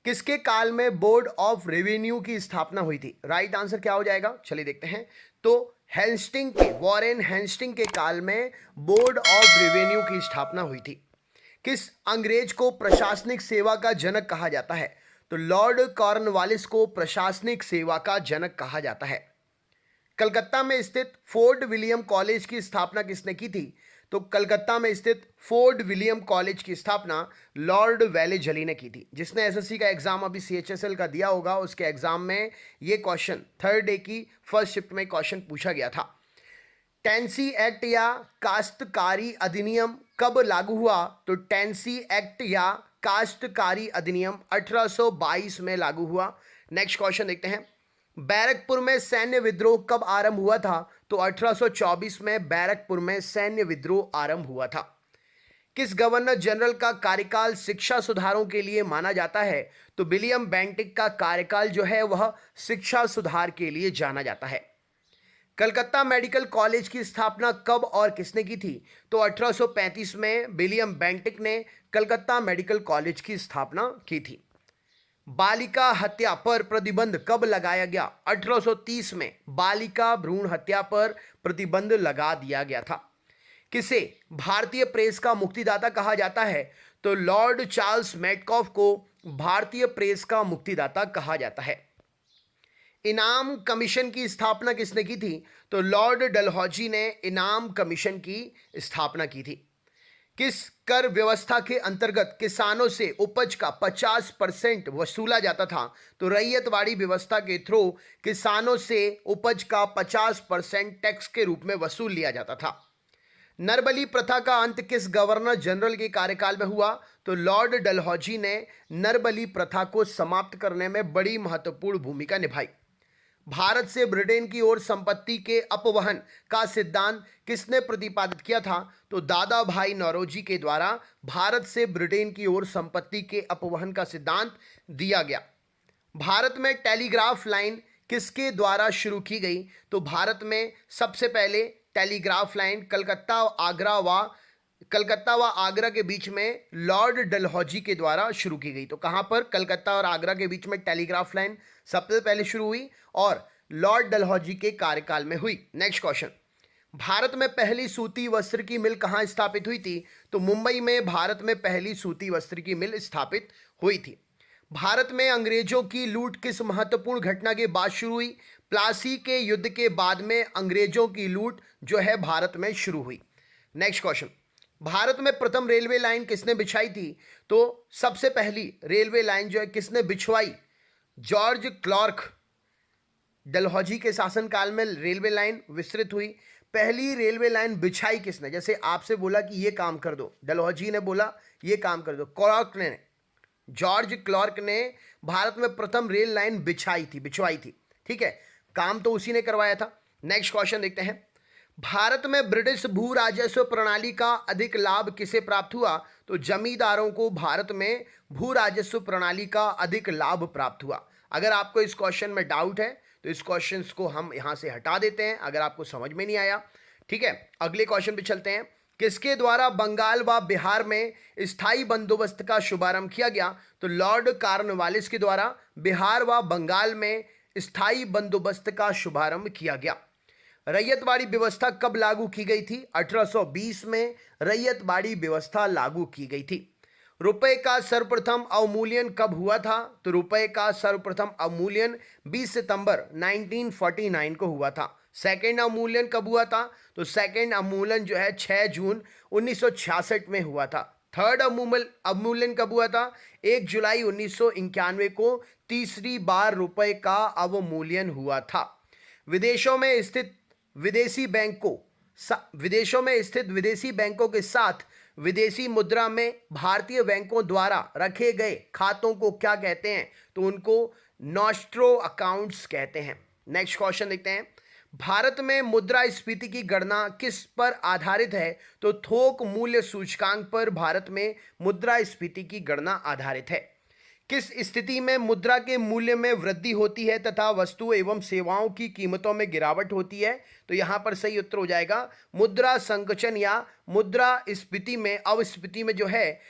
किसके काल में बोर्ड ऑफ रेवेन्यू की स्थापना हुई थी? राइट आंसर क्या हो जाएगा, चलिए देखते हैं। तो हेस्टिंग के, वॉरेन हेस्टिंग के काल में बोर्ड ऑफ रेवेन्यू की स्थापना हुई थी। किस अंग्रेज को प्रशासनिक सेवा का जनक कहा जाता है? तो लॉर्ड कॉर्नवालिस को प्रशासनिक सेवा का जनक कहा जाता है। कलकत्ता में स्थित फोर्ट विलियम कॉलेज की स्थापना किसने की थी? तो कलकत्ता में स्थित फोर्ट विलियम कॉलेज की स्थापना लॉर्ड वेलेजली ने की थी। जिसने एसएससी का एग्जाम अभी सीएचएसएल का दिया होगा, उसके एग्जाम में ये क्वेश्चन थर्ड डे की फर्स्ट शिफ्ट में क्वेश्चन पूछा गया था। टेंसी एक्ट या काश्तकारी अधिनियम कब लागू हुआ? तो टेंसी एक्ट या काश्तकारी अधिनियम 1822 में लागू हुआ। नेक्स्ट क्वेश्चन देखते हैं। बैरकपुर में सैन्य विद्रोह कब आरंभ हुआ था? तो 1824 में बैरकपुर में सैन्य विद्रोह आरंभ हुआ था। किस गवर्नर जनरल का कार्यकाल शिक्षा सुधारों के लिए माना जाता है? तो विलियम बेंटिक का कार्यकाल जो है वह शिक्षा सुधार के लिए जाना जाता है। कलकत्ता मेडिकल कॉलेज की स्थापना कब और किसने की थी? तो 1835 में विलियम बेंटिक ने कलकत्ता मेडिकल कॉलेज की स्थापना की थी। बालिका हत्या पर प्रतिबंध कब लगाया गया? 1830 में बालिका भ्रूण हत्या पर प्रतिबंध लगा दिया गया था। किसे भारतीय प्रेस का मुक्तिदाता कहा जाता है? तो लॉर्ड चार्ल्स मेटकॉफ को भारतीय प्रेस का मुक्तिदाता कहा जाता है। इनाम कमीशन की स्थापना किसने की थी? तो लॉर्ड डलहौजी ने इनाम कमीशन की स्थापना की थी। किस कर व्यवस्था के अंतर्गत किसानों से उपज का 50% वसूला जाता था? तो रैयतवाड़ी व्यवस्था के थ्रू किसानों से उपज का 50% टैक्स के रूप में वसूल लिया जाता था। नरबली प्रथा का अंत किस गवर्नर जनरल के कार्यकाल में हुआ? तो लॉर्ड डलहौजी ने नरबली प्रथा को समाप्त करने में बड़ी महत्वपूर्ण भूमिका निभाई। भारत से ब्रिटेन की ओर संपत्ति के अपवहन का सिद्धांत किसने प्रतिपादित किया था? तो दादा भाई नौरोजी के द्वारा भारत से ब्रिटेन की ओर संपत्ति के अपवहन का सिद्धांत दिया गया। भारत में टेलीग्राफ लाइन किसके द्वारा शुरू की गई? तो भारत में सबसे पहले टेलीग्राफ लाइन कलकत्ता व आगरा के बीच में लॉर्ड डलहौजी के द्वारा शुरू की गई। तो कहां पर? कलकत्ता और आगरा के बीच में टेलीग्राफ लाइन सबसे पहले शुरू हुई और लॉर्ड डलहौजी के कार्यकाल में हुई। Next question. भारत में पहली सूती वस्त्र की मिल कहां स्थापित हुई थी? तो मुंबई में भारत में पहली सूती वस्त्र की मिल स्थापित हुई थी। भारत में अंग्रेजों की लूट किस महत्वपूर्ण घटना के बाद शुरू हुई? प्लासी के युद्ध के बाद में अंग्रेजों की लूट जो है भारत में शुरू हुई। Next question. भारत में प्रथम रेलवे लाइन किसने बिछाई थी? तो सबसे पहली रेलवे लाइन जो है किसने बिछवाई? George Clark. डलहौजी के शासनकाल में रेलवे लाइन विस्तृत हुई। पहली रेलवे लाइन बिछाई किसने? जैसे आपसे बोला कि ये काम कर दो, डलहौजी ने बोला ये काम कर दो, क्लार्क ने, जॉर्ज क्लार्क ने भारत में प्रथम रेल लाइन बिछवाई थी। ठीक है, काम तो उसी ने करवाया था। नेक्स्ट क्वेश्चन देखते हैं। भारत में ब्रिटिश भू राजस्व प्रणाली का अधिक लाभ किसे प्राप्त हुआ? तो जमींदारों को भारत में भू राजस्व प्रणाली का अधिक लाभ प्राप्त हुआ। अगर आपको इस क्वेश्चन में डाउट है तो इस क्वेश्चन को हम यहां से हटा देते हैं अगर आपको समझ में नहीं आया। ठीक है, अगले क्वेश्चन पे चलते हैं। किसके द्वारा बंगाल व बिहार में स्थायी बंदोबस्त का शुभारंभ किया गया? तो लॉर्ड कॉर्नवालिस के द्वारा बिहार व बंगाल में स्थायी बंदोबस्त का शुभारंभ किया गया। रैयतवाड़ी व्यवस्था कब लागू की गई थी? 1820 में रैयतवाड़ी व्यवस्था लागू की गई थी। रुपए का सर्वप्रथम अवमूल्यन कब हुआ था? तो रुपए का सर्वप्रथम अवमूल्यन 20 सितंबर 1949 को हुआ था। सेकंड अवमूल्यन कब हुआ था? तो सेकंड अवमूल्यन जो है 6 जून 1966 में हुआ था। थर्ड अवमूल्यन कब हुआ था? 1 जुलाई 1991 को तीसरी बार रुपए का अवमूल्यन हुआ था। विदेशों में स्थित विदेशी बैंकों के साथ विदेशी मुद्रा में भारतीय बैंकों द्वारा रखे गए खातों को क्या कहते हैं? तो उनको नॉस्ट्रो अकाउंट्स कहते हैं। नेक्स्ट क्वेश्चन देखते हैं। भारत में मुद्रास्फीति की गणना किस पर आधारित है? तो थोक मूल्य सूचकांक पर भारत में मुद्रास्फीति की गणना आधारित है। किस स्थिति में मुद्रा के मूल्य में वृद्धि होती है तथा वस्तु एवं सेवाओं की कीमतों में गिरावट होती है? तो यहां पर सही उत्तर हो जाएगा मुद्रा संकुचन या मुद्रा स्फीति में, अवस्फीति में जो है